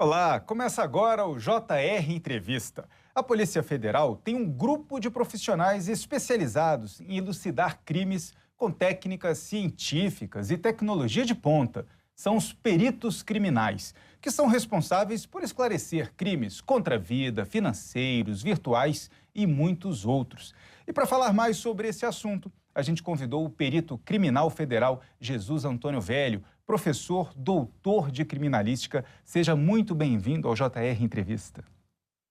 Olá, começa agora o JR Entrevista. A Polícia Federal tem um grupo de profissionais especializados em elucidar crimes com técnicas científicas e tecnologia de ponta. São os peritos criminais, que são responsáveis por esclarecer crimes contra a vida, financeiros, virtuais e muitos outros. E para falar mais sobre esse assunto, a gente convidou o perito criminal federal Jesus Antônio Velho, professor, doutor de criminalística. Seja muito bem-vindo ao JR Entrevista.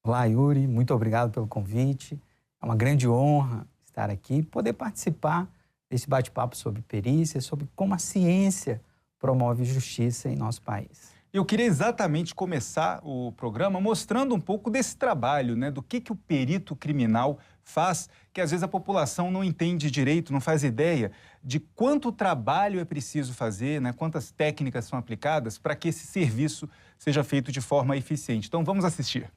Olá, Yuri. Muito obrigado pelo convite. É uma grande honra estar aqui e poder participar desse bate-papo sobre perícia, sobre como a ciência promove justiça em nosso país. Eu queria exatamente começar o programa mostrando um pouco desse trabalho, do que o perito criminal faz, que às vezes a população não entende direito, não faz ideia de quanto trabalho é preciso fazer, quantas técnicas são aplicadas para que esse serviço seja feito de forma eficiente. Então vamos assistir.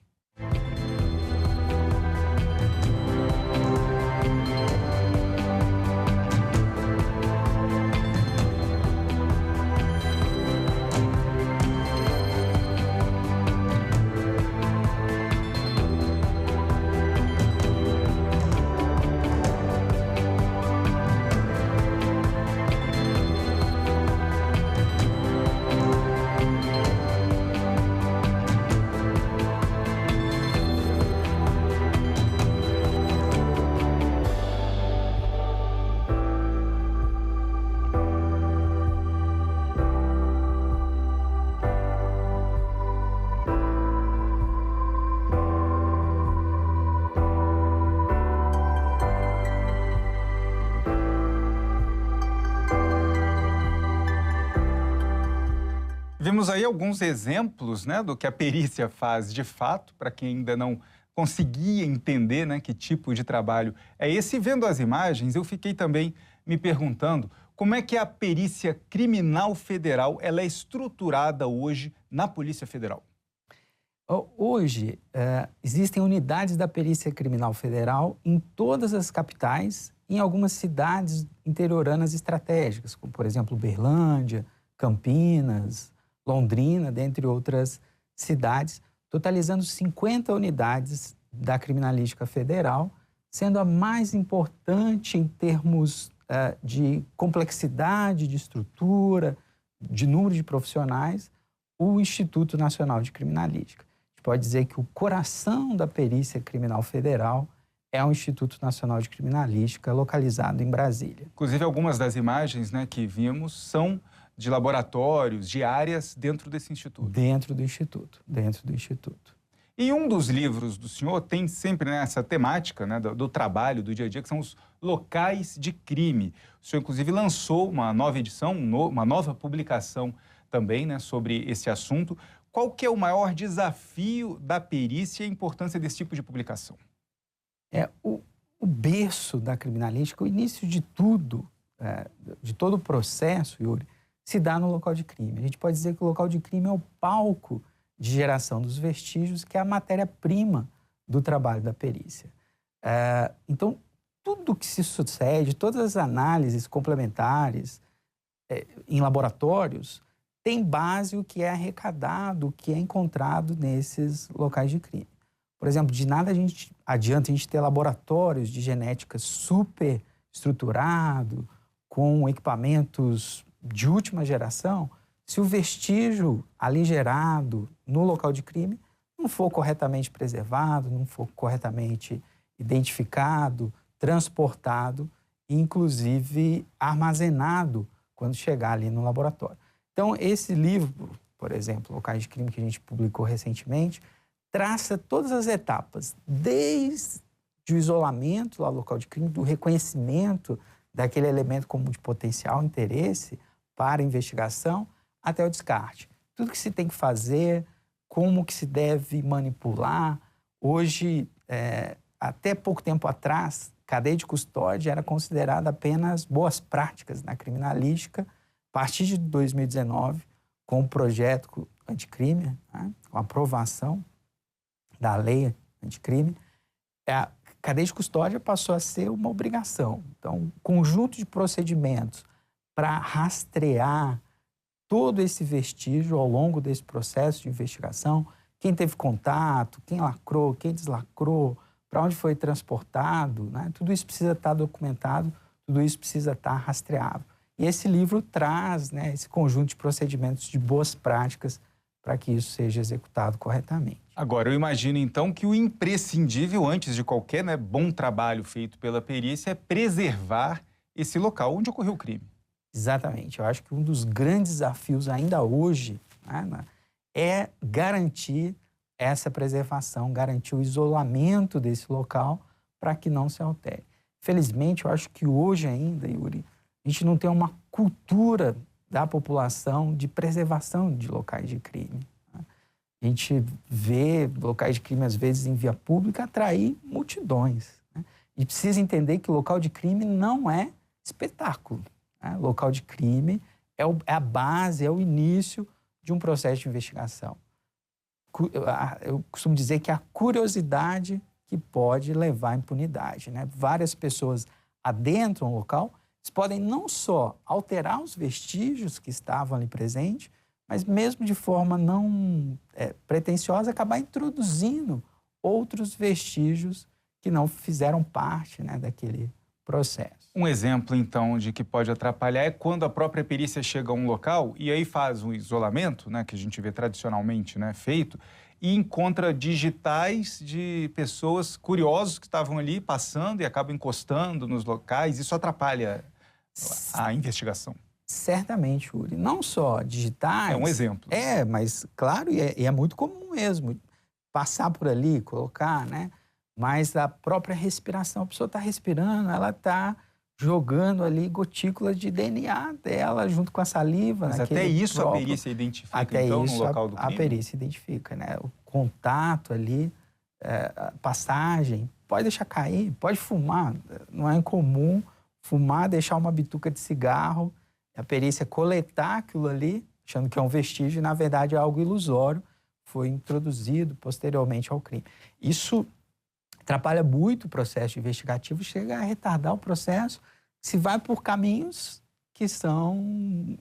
Vimos aí alguns exemplos do que a perícia faz de fato, para quem ainda não conseguia entender que tipo de trabalho é esse. Vendo as imagens, eu fiquei também me perguntando como é que a perícia criminal federal ela é estruturada hoje na Polícia Federal. Hoje, existem unidades da Perícia Criminal Federal em todas as capitais, em algumas cidades interioranas estratégicas, como, por exemplo, Uberlândia, Campinas, Londrina, dentre outras cidades, totalizando 50 unidades da Criminalística Federal, sendo a mais importante em termos de complexidade, de estrutura, de número de profissionais, o Instituto Nacional de Criminalística. A gente pode dizer que o coração da Perícia Criminal Federal é o Instituto Nacional de Criminalística, localizado em Brasília. Inclusive, algumas das imagens que vimos são de laboratórios, de áreas dentro desse instituto. Dentro do Instituto. E um dos livros do senhor tem sempre essa temática do trabalho, do dia a dia, que são os locais de crime. O senhor, inclusive, lançou uma nova edição, uma nova publicação também sobre esse assunto. Qual que é o maior desafio da perícia e a importância desse tipo de publicação? O berço da criminalística, o início de tudo, de todo o processo, Yuri, se dá no local de crime. A gente pode dizer que o local de crime é o palco de geração dos vestígios, que é a matéria-prima do trabalho da perícia. Então, tudo que se sucede, todas as análises complementares em laboratórios, tem base o que é arrecadado, o que é encontrado nesses locais de crime. Por exemplo, de nada adianta a gente ter laboratórios de genética super estruturado, com equipamentos de última geração, se o vestígio ali gerado no local de crime não for corretamente preservado, não for corretamente identificado, transportado e, inclusive, armazenado quando chegar ali no laboratório. Então, esse livro, por exemplo, Locais de Crime, que a gente publicou recentemente, traça todas as etapas, desde o isolamento lá no local de crime, do reconhecimento daquele elemento como de potencial interesse para a investigação, até o descarte. Tudo que se tem que fazer, como que se deve manipular. Hoje, até pouco tempo atrás, cadeia de custódia era considerada apenas boas práticas na criminalística. A partir de 2019, com o projeto anticrime, com a aprovação da lei anticrime, a cadeia de custódia passou a ser uma obrigação. Então, um conjunto de procedimentos para rastrear todo esse vestígio ao longo desse processo de investigação, quem teve contato, quem lacrou, quem deslacrou, para onde foi transportado, né? Tudo isso precisa estar documentado, tudo isso precisa estar rastreável. E esse livro traz, né, esse conjunto de procedimentos de boas práticas para que isso seja executado corretamente. Agora, eu imagino, então, que o imprescindível, antes de qualquer, né, bom trabalho feito pela perícia, é preservar esse local onde ocorreu o crime. Exatamente. Eu acho que um dos grandes desafios ainda hoje, né, é garantir essa preservação, garantir o isolamento desse local para que não se altere. Felizmente, eu acho que hoje ainda, Yuri, a gente não tem uma cultura da população de preservação de locais de crime. A gente vê locais de crime, às vezes, em via pública, atrair multidões. E precisa entender que o local de crime não é espetáculo. Local de crime é a base, é o início de um processo de investigação. Eu costumo dizer que é a curiosidade que pode levar à impunidade, né? Várias pessoas adentram o local, eles podem não só alterar os vestígios que estavam ali presentes, mas mesmo de forma não pretensiosa, acabar introduzindo outros vestígios que não fizeram parte, né, daquele processo. Um exemplo, então, de que pode atrapalhar é quando a própria perícia chega a um local e aí faz um isolamento, né, que a gente vê tradicionalmente, né, feito, e encontra digitais de pessoas curiosas que estavam ali passando e acabam encostando nos locais. Isso atrapalha a investigação. Certamente, Yuri. Não só digitais... É um exemplo. Mas claro, e é muito comum mesmo passar por ali, colocar, né? Mas a própria respiração, a pessoa está respirando, ela está jogando ali gotículas de DNA dela junto com a saliva. Mas até isso a perícia identifica, até então, isso, no local do crime? A perícia identifica, né? O contato ali, a passagem, pode deixar cair, pode fumar. Não é incomum fumar, deixar uma bituca de cigarro, a perícia coletar aquilo ali, achando que é um vestígio, e na verdade é algo ilusório, foi introduzido posteriormente ao crime. Isso atrapalha muito o processo investigativo, chega a retardar o processo, se vai por caminhos que são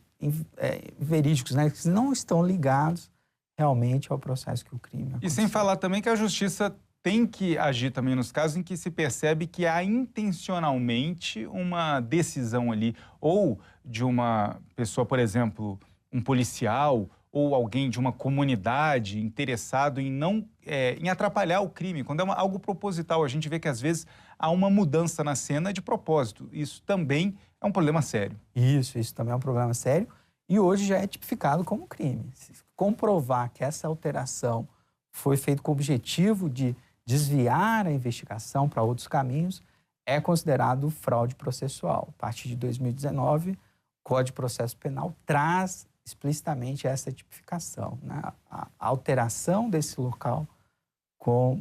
verídicos, né? Que não estão ligados realmente ao processo que o crime aconteceu. E sem falar também que a justiça tem que agir também nos casos em que se percebe que há intencionalmente uma decisão ali, ou de uma pessoa, por exemplo, um policial, ou alguém de uma comunidade interessado em não em atrapalhar o crime. Quando é algo proposital, a gente vê que às vezes há uma mudança na cena de propósito. Isso também é um problema sério. Isso também é um problema sério e hoje já é tipificado como crime. Se comprovar que essa alteração foi feita com o objetivo de desviar a investigação para outros caminhos, é considerado fraude processual. A partir de 2019, o Código de Processo Penal traz explicitamente essa tipificação, né? A alteração desse local,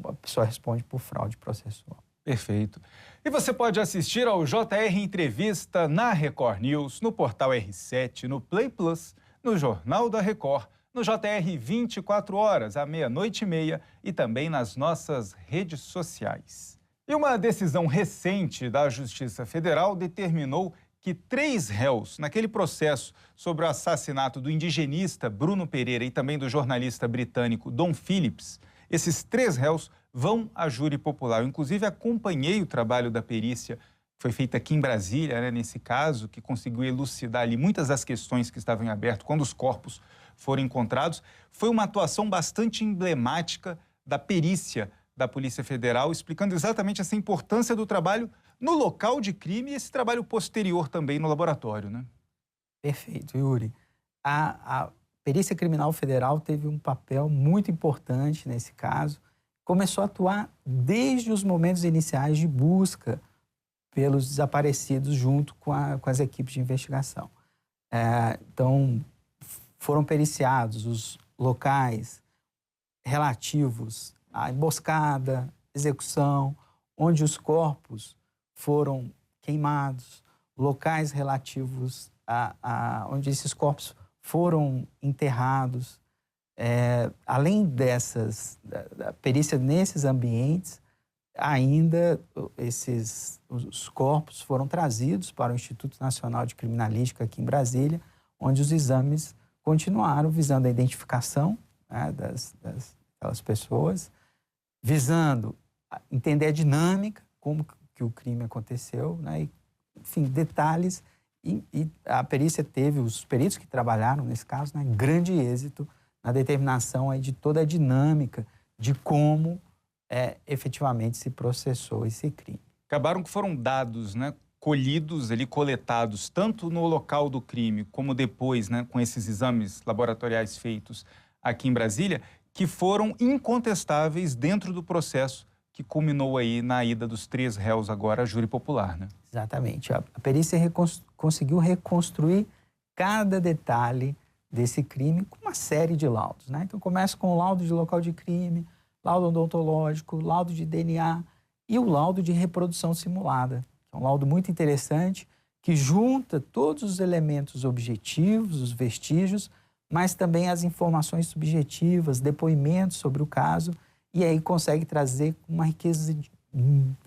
a pessoa responde por fraude processual. Perfeito. E você pode assistir ao JR Entrevista na Record News, no portal R7, no Play Plus, no Jornal da Record, no JR 24 horas, à 00:30 e também nas nossas redes sociais. E uma decisão recente da Justiça Federal determinou que 3 réus naquele processo sobre o assassinato do indigenista Bruno Pereira e também do jornalista britânico Dom Phillips, esses 3 réus vão à júri popular. Eu, inclusive, acompanhei o trabalho da perícia que foi feita aqui em Brasília, né, nesse caso, que conseguiu elucidar ali muitas das questões que estavam em aberto quando os corpos foram encontrados. Foi uma atuação bastante emblemática da perícia da Polícia Federal, explicando exatamente essa importância do trabalho no local de crime e esse trabalho posterior também no laboratório, né? Perfeito, Yuri. A Perícia Criminal Federal teve um papel muito importante nesse caso. Começou a atuar desde os momentos iniciais de busca pelos desaparecidos junto com as equipes de investigação. Então, foram periciados os locais relativos à emboscada, execução, onde os corpos foram queimados, locais relativos onde esses corpos foram enterrados. Além da perícia nesses ambientes, ainda os corpos foram trazidos para o Instituto Nacional de Criminalística aqui em Brasília, onde os exames continuaram visando a identificação, né, daquelas pessoas, visando entender a dinâmica, como que o crime aconteceu, né, e, enfim, detalhes. E a perícia teve, os peritos que trabalharam nesse caso, né, grande êxito na determinação aí de toda a dinâmica de como efetivamente se processou esse crime. Acabaram que foram dados, né, colhidos ali, coletados, tanto no local do crime, como depois, né, com esses exames laboratoriais feitos aqui em Brasília, que foram incontestáveis dentro do processo que culminou aí na ida dos 3 réus agora a júri popular, né? Exatamente. A perícia conseguiu reconstruir cada detalhe desse crime com uma série de laudos, né? Então, começa com o laudo de local de crime, laudo odontológico, laudo de DNA e o laudo de reprodução simulada. É um laudo muito interessante que junta todos os elementos objetivos, os vestígios, mas também as informações subjetivas, depoimentos sobre o caso, e aí consegue trazer uma riqueza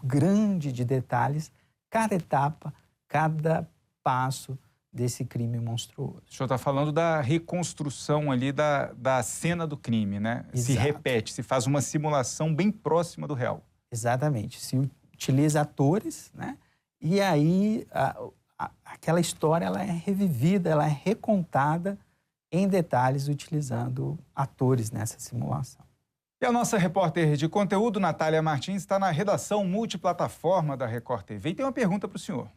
grande de detalhes, cada etapa, cada passo desse crime monstruoso. O senhor está falando da reconstrução ali da cena do crime, né? Exato. Se repete, se faz uma simulação bem próxima do real. Exatamente. Se utiliza atores, né? E aí aquela história ela é revivida, ela é recontada em detalhes utilizando atores nessa simulação. E a nossa repórter de conteúdo, Natália Martins, está na redação multiplataforma da Record TV e tem uma pergunta para o senhor.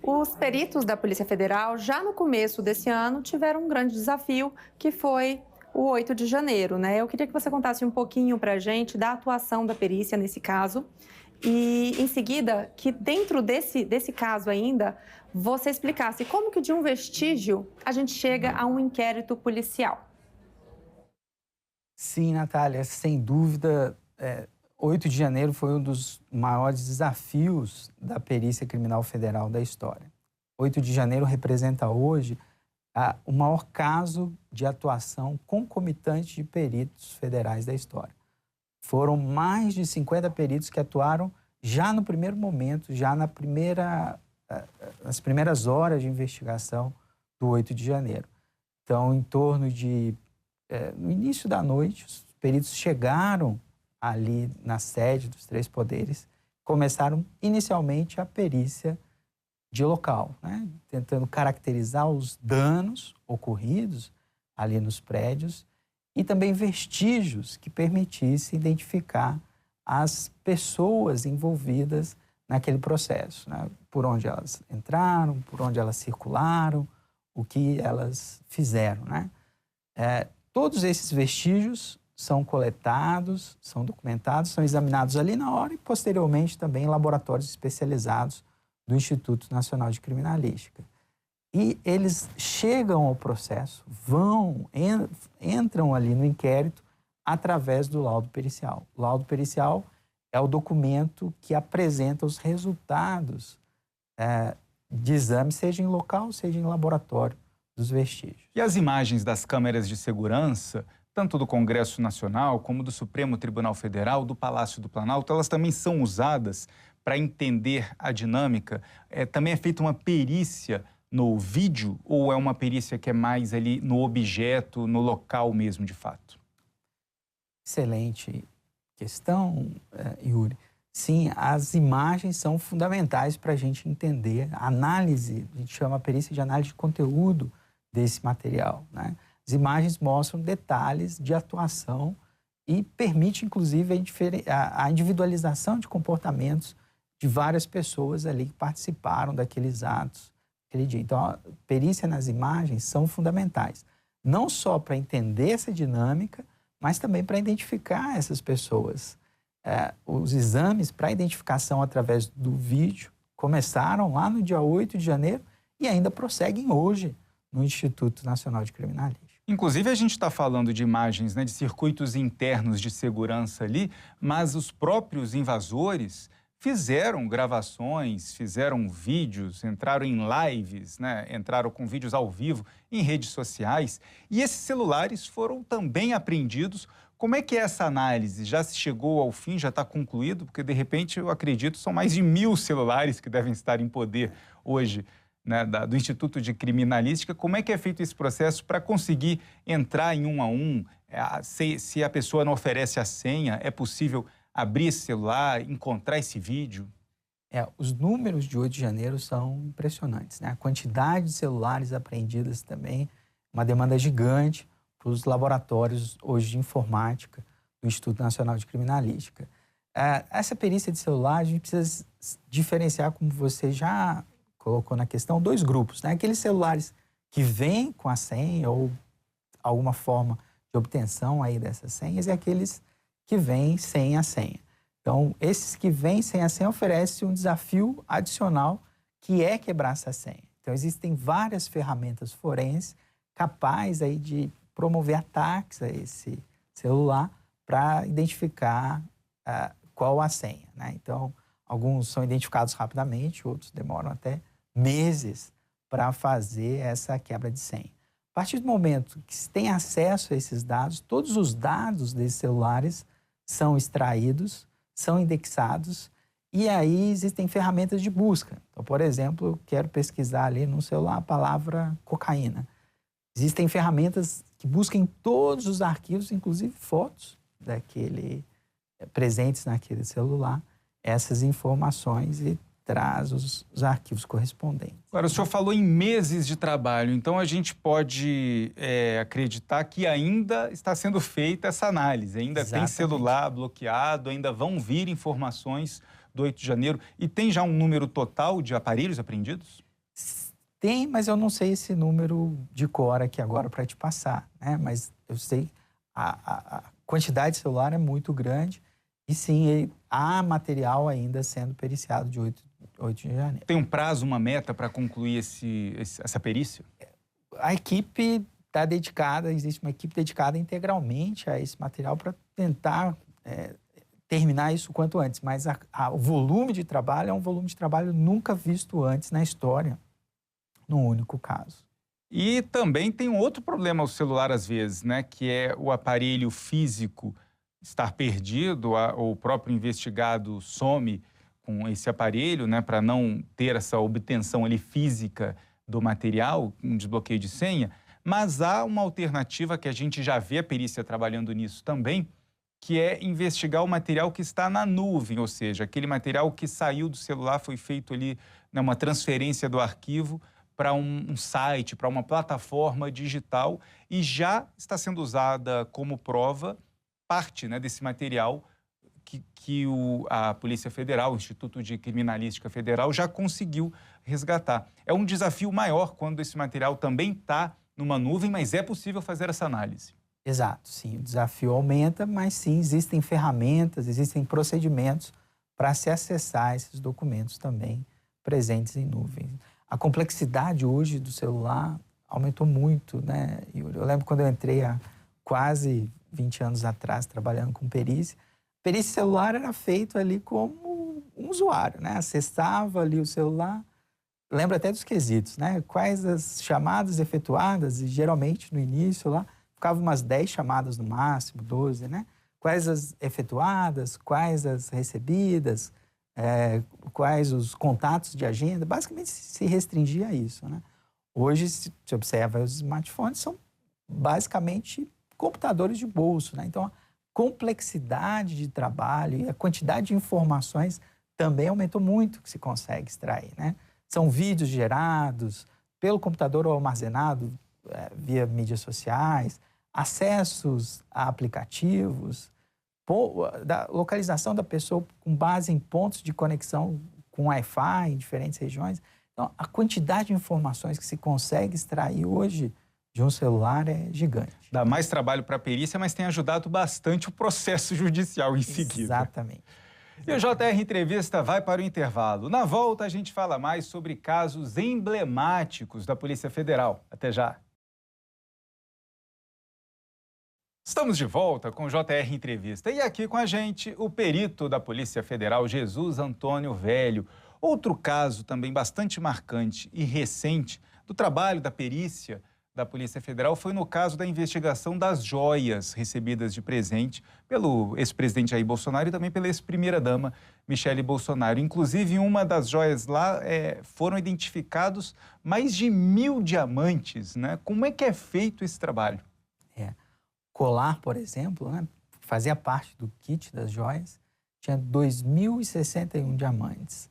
Os peritos da Polícia Federal, já no começo desse ano, tiveram um grande desafio, que foi o 8 de janeiro, né? Eu queria que você contasse um pouquinho para a gente da atuação da perícia nesse caso e, em seguida, que dentro desse caso ainda, você explicasse como que de um vestígio a gente chega a um inquérito policial. Sim, Natália, sem dúvida, 8 de janeiro foi um dos maiores desafios da perícia criminal federal da história. 8 de janeiro representa hoje o maior caso de atuação concomitante de peritos federais da história. Foram mais de 50 peritos que atuaram já no primeiro momento, já nas primeiras horas de investigação do 8 de janeiro. Então, em torno de no início da noite, os peritos chegaram ali na sede dos 3 poderes, começaram inicialmente a perícia de local, né? Tentando caracterizar os danos ocorridos ali nos prédios e também vestígios que permitissem identificar as pessoas envolvidas naquele processo, né? Por onde elas entraram, por onde elas circularam, o que elas fizeram, né? Todos esses vestígios são coletados, são documentados, são examinados ali na hora e posteriormente também em laboratórios especializados do Instituto Nacional de Criminalística. E eles chegam ao processo, entram ali no inquérito através do laudo pericial. O laudo pericial é o documento que apresenta os resultados de exame, seja em local, seja em laboratório, dos vestígios. E as imagens das câmeras de segurança, tanto do Congresso Nacional como do Supremo Tribunal Federal, do Palácio do Planalto, elas também são usadas para entender a dinâmica? Também é feita uma perícia no vídeo ou é uma perícia que é mais ali no objeto, no local mesmo, de fato? Excelente questão, Yuri. Sim, as imagens são fundamentais para a gente entender a análise, a gente chama a perícia de análise de conteúdo desse material, né? As imagens mostram detalhes de atuação e permite, inclusive, a individualização de comportamentos de várias pessoas ali que participaram daqueles atos aquele dia. Então, a perícia nas imagens são fundamentais, não só para entender essa dinâmica, mas também para identificar essas pessoas. Os exames para identificação através do vídeo começaram lá no dia 8 de janeiro e ainda prosseguem hoje no Instituto Nacional de Criminalística. Inclusive, a gente está falando de imagens, né, de circuitos internos de segurança ali, mas os próprios invasores fizeram gravações, fizeram vídeos, entraram em lives, né, entraram com vídeos ao vivo em redes sociais, e esses celulares foram também apreendidos. Como é que é essa análise? Já se chegou ao fim, já está concluído? Porque, de repente, eu acredito, são mais de 1000 celulares que devem estar em poder hoje né, do Instituto de Criminalística. Como é que é feito esse processo para conseguir entrar em um a um? Se a pessoa não oferece a senha, é possível abrir esse celular, encontrar esse vídeo? Os números de 8 de janeiro são impressionantes, né? A quantidade de celulares apreendidas também, uma demanda gigante para os laboratórios hoje de informática do Instituto Nacional de Criminalística. Essa perícia de celular, a gente precisa diferenciar, como você já colocou na questão, 2 grupos, né? Aqueles celulares que vêm com a senha ou alguma forma de obtenção aí dessas senhas e aqueles que vêm sem a senha. Então, esses que vêm sem a senha oferecem um desafio adicional, que é quebrar essa senha. Então, existem várias ferramentas forenses capazes aí de promover ataques a esse celular para identificar qual a senha, né? Então, alguns são identificados rapidamente, outros demoram até meses para fazer essa quebra de senha. A partir do momento que se tem acesso a esses dados, todos os dados desses celulares são extraídos, são indexados e aí existem ferramentas de busca. Então, por exemplo, eu quero pesquisar ali no celular a palavra cocaína. Existem ferramentas que buscam em todos os arquivos, inclusive fotos presentes naquele celular, essas informações e traz os arquivos correspondentes. Agora, o senhor falou em meses de trabalho, então a gente pode acreditar que ainda está sendo feita essa análise, ainda Exatamente. tem celular bloqueado, ainda vão vir informações do 8 de janeiro. E tem já um número total de aparelhos apreendidos? Tem, mas eu não sei esse número de cor aqui agora para te passar, né? Mas eu sei a quantidade de celular é muito grande e sim, há material ainda sendo periciado de 8 de janeiro. Tem um prazo, uma meta para concluir essa perícia? A equipe está dedicada, existe uma equipe dedicada integralmente a esse material para tentar terminar isso o quanto antes. Mas o volume de trabalho é um volume de trabalho nunca visto antes na história, num único caso. E também tem um outro problema ao celular às vezes, né? Que é o aparelho físico estar perdido, o próprio investigado some com esse aparelho, né, para não ter essa obtenção ali física do material, um desbloqueio de senha, mas há uma alternativa que a gente já vê a perícia trabalhando nisso também, que é investigar o material que está na nuvem, ou seja, aquele material que saiu do celular, foi feito ali, né, uma transferência do arquivo para um site, para uma plataforma digital e já está sendo usada como prova parte, né, desse material que a Polícia Federal, o Instituto de Criminalística Federal, já conseguiu resgatar. É um desafio maior quando esse material também está numa nuvem, mas é possível fazer essa análise. Exato, sim. O desafio aumenta, mas sim, existem ferramentas, existem procedimentos para se acessar esses documentos também presentes em nuvem. A complexidade hoje do celular aumentou muito, né, Yuri? Eu lembro quando eu entrei há quase 20 anos atrás, trabalhando com perícia. Perícia celular era feito ali como um usuário, né? Acessava ali o celular, lembra até dos quesitos, né? Quais as chamadas efetuadas, e geralmente no início lá, ficavam umas 10 chamadas no máximo, 12, né? Quais as efetuadas, quais as recebidas, quais os contatos de agenda, basicamente se restringia a isso, né? Hoje, se observa, os smartphones são basicamente computadores de bolso, né? Então, a complexidade de trabalho e a quantidade de informações também aumentou muito que se consegue extrair, né? São vídeos gerados pelo computador ou armazenado via mídias sociais, acessos a aplicativos, da localização da pessoa com base em pontos de conexão com Wi-Fi em diferentes regiões. Então, a quantidade de informações que se consegue extrair hoje de um celular é gigante. Dá mais trabalho para a perícia, mas tem ajudado bastante o processo judicial em seguida. Exatamente. E o JR Entrevista vai para o intervalo. Na volta, a gente fala mais sobre casos emblemáticos da Polícia Federal. Até já. Estamos de volta com o JR Entrevista. E aqui com a gente, o perito da Polícia Federal, Jesus Antônio Velho. Outro caso também bastante marcante e recente do trabalho da perícia da Polícia Federal foi no caso da investigação das joias recebidas de presente pelo ex-presidente Jair Bolsonaro e também pela ex-primeira-dama Michele Bolsonaro. Inclusive, em uma das joias lá foram identificados mais de 1.000 diamantes, né? Como é que é feito esse trabalho? Colar, por exemplo, né, fazia parte do kit das joias, tinha 2.061 diamantes.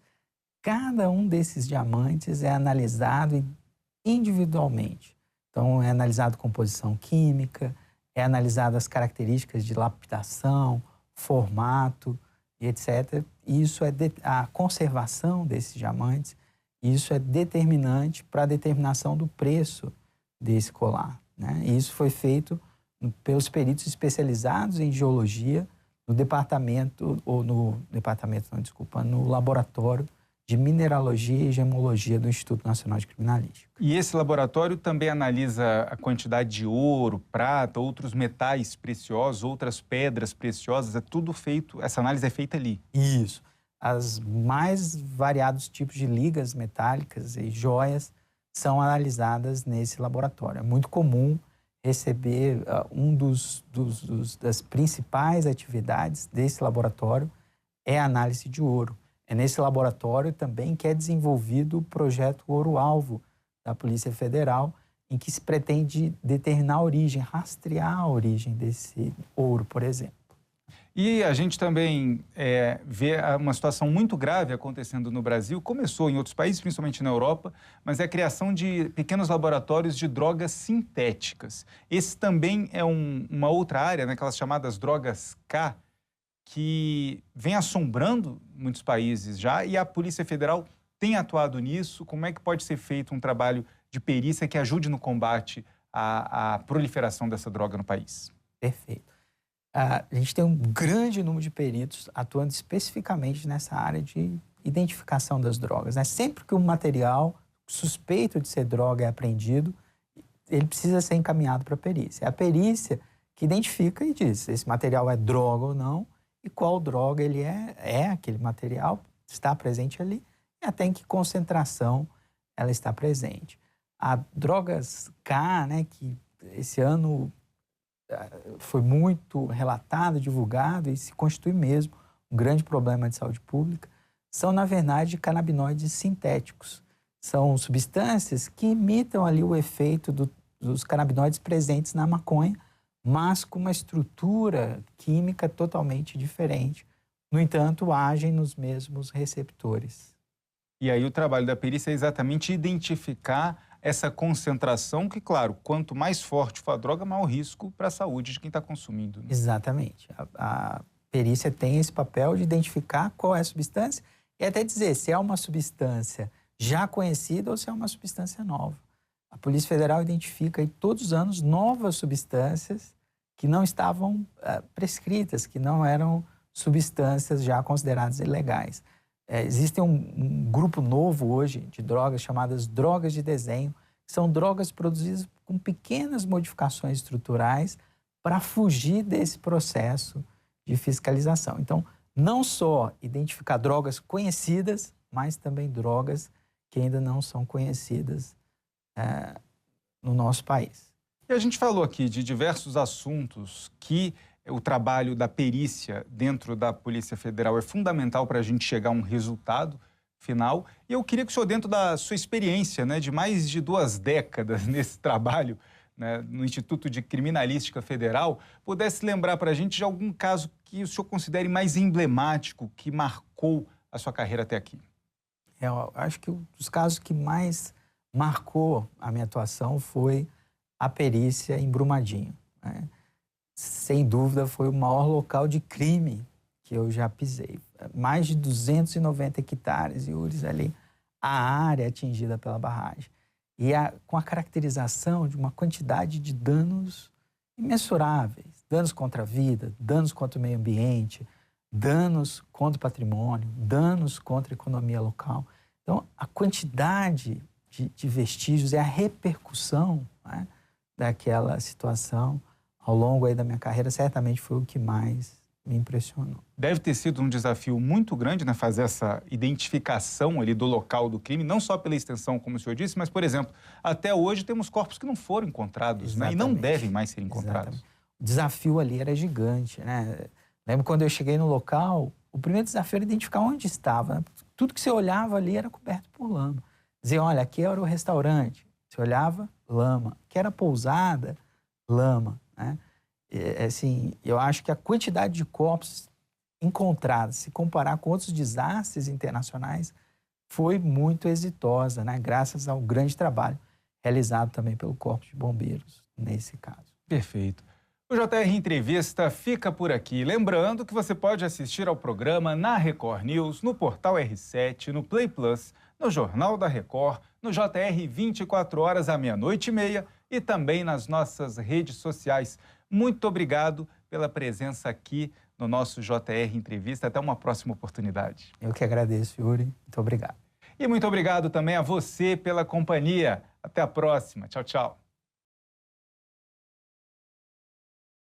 Cada um desses diamantes é analisado individualmente. Então, é analisado composição química, é analisado as características de lapidação, formato, etc. Isso a conservação desses diamantes, isso é determinante para a determinação do preço desse colar, né? E isso foi feito pelos peritos especializados em geologia no no laboratório de Mineralogia e Gemologia do Instituto Nacional de Criminalística. E esse laboratório também analisa a quantidade de ouro, prata, outros metais preciosos, outras pedras preciosas, é tudo feito, essa análise é feita ali. Isso. As mais variados tipos de ligas metálicas e joias são analisadas nesse laboratório. É muito comum receber das principais atividades desse laboratório é a análise de ouro. É nesse laboratório também que é desenvolvido o projeto Ouro-Alvo da Polícia Federal, em que se pretende determinar a origem, rastrear a origem desse ouro, por exemplo. E a gente também vê uma situação muito grave acontecendo no Brasil, começou em outros países, principalmente na Europa, mas é a criação de pequenos laboratórios de drogas sintéticas. Esse também é uma outra área, né, aquelas chamadas drogas K, que vem assombrando muitos países já, e a Polícia Federal tem atuado nisso. Como é que pode ser feito um trabalho de perícia que ajude no combate à proliferação dessa droga no país? Perfeito. A gente tem um grande número de peritos atuando especificamente nessa área de identificação das drogas, né? Sempre que um material suspeito de ser droga é apreendido, ele precisa ser encaminhado para a perícia. É a perícia que identifica e diz se esse material é droga ou não e qual droga ele é aquele material, está presente ali e até em que concentração ela está presente. A drogas K, né, que esse ano foi muito relatado, divulgado e se constitui mesmo um grande problema de saúde pública, são, na verdade, canabinoides sintéticos. São substâncias que imitam ali o efeito dos canabinoides presentes na maconha, mas com uma estrutura química totalmente diferente. No entanto, agem nos mesmos receptores. E aí o trabalho da perícia é exatamente identificar essa concentração que, claro, quanto mais forte for a droga, maior risco para a saúde de quem está consumindo, né? Exatamente. A perícia tem esse papel de identificar qual é a substância e até dizer se é uma substância já conhecida ou se é uma substância nova. A Polícia Federal identifica aí, todos os anos novas substâncias que não estavam prescritas, que não eram substâncias já consideradas ilegais. Existe um grupo novo hoje de drogas chamadas drogas de desenho, que são drogas produzidas com pequenas modificações estruturais para fugir desse processo de fiscalização. Então, não só identificar drogas conhecidas, mas também drogas que ainda não são conhecidas no nosso país. E a gente falou aqui de diversos assuntos que o trabalho da perícia dentro da Polícia Federal é fundamental para a gente chegar a um resultado final. E eu queria que o senhor, dentro da sua experiência, né, de mais de 2 décadas nesse trabalho, né, no Instituto de Criminalística Federal, pudesse lembrar para a gente de algum caso que o senhor considere mais emblemático, que marcou a sua carreira até aqui. Eu acho que um dos casos que mais marcou a minha atuação foi a perícia em Brumadinho, né? Sem dúvida, foi o maior local de crime que eu já pisei. Mais de 290 hectares, Yuris, ali, a área atingida pela barragem. E com a caracterização de uma quantidade de danos imensuráveis. Danos contra a vida, danos contra o meio ambiente, danos contra o patrimônio, danos contra a economia local. Então, a quantidade de vestígios e a repercussão, né, daquela situação ao longo aí da minha carreira, certamente foi o que mais me impressionou. Deve ter sido um desafio muito grande, né, fazer essa identificação ali do local do crime, não só pela extensão, como o senhor disse, mas, por exemplo, até hoje temos corpos que não foram encontrados, né, e não devem mais ser encontrados. Exatamente. O desafio ali era gigante, né? Lembro quando eu cheguei no local, o primeiro desafio era identificar onde estava, né? Tudo que você olhava ali era coberto por lama. Dizer, olha, aqui era o restaurante. Você olhava, lama. Aqui era a pousada, lama, né? Assim, eu acho que a quantidade de corpos encontrados, se comparar com outros desastres internacionais, foi muito exitosa, né? Graças ao grande trabalho realizado também pelo Corpo de Bombeiros, nesse caso. Perfeito. O JR Entrevista fica por aqui. Lembrando que você pode assistir ao programa na Record News, no Portal R7, no Play Plus, no Jornal da Record, no JR 24 horas à 00:30 e também nas nossas redes sociais. Muito obrigado pela presença aqui no nosso JR Entrevista. Até uma próxima oportunidade. Eu que agradeço, Yuri. Muito obrigado. E muito obrigado também a você pela companhia. Até a próxima. Tchau, tchau.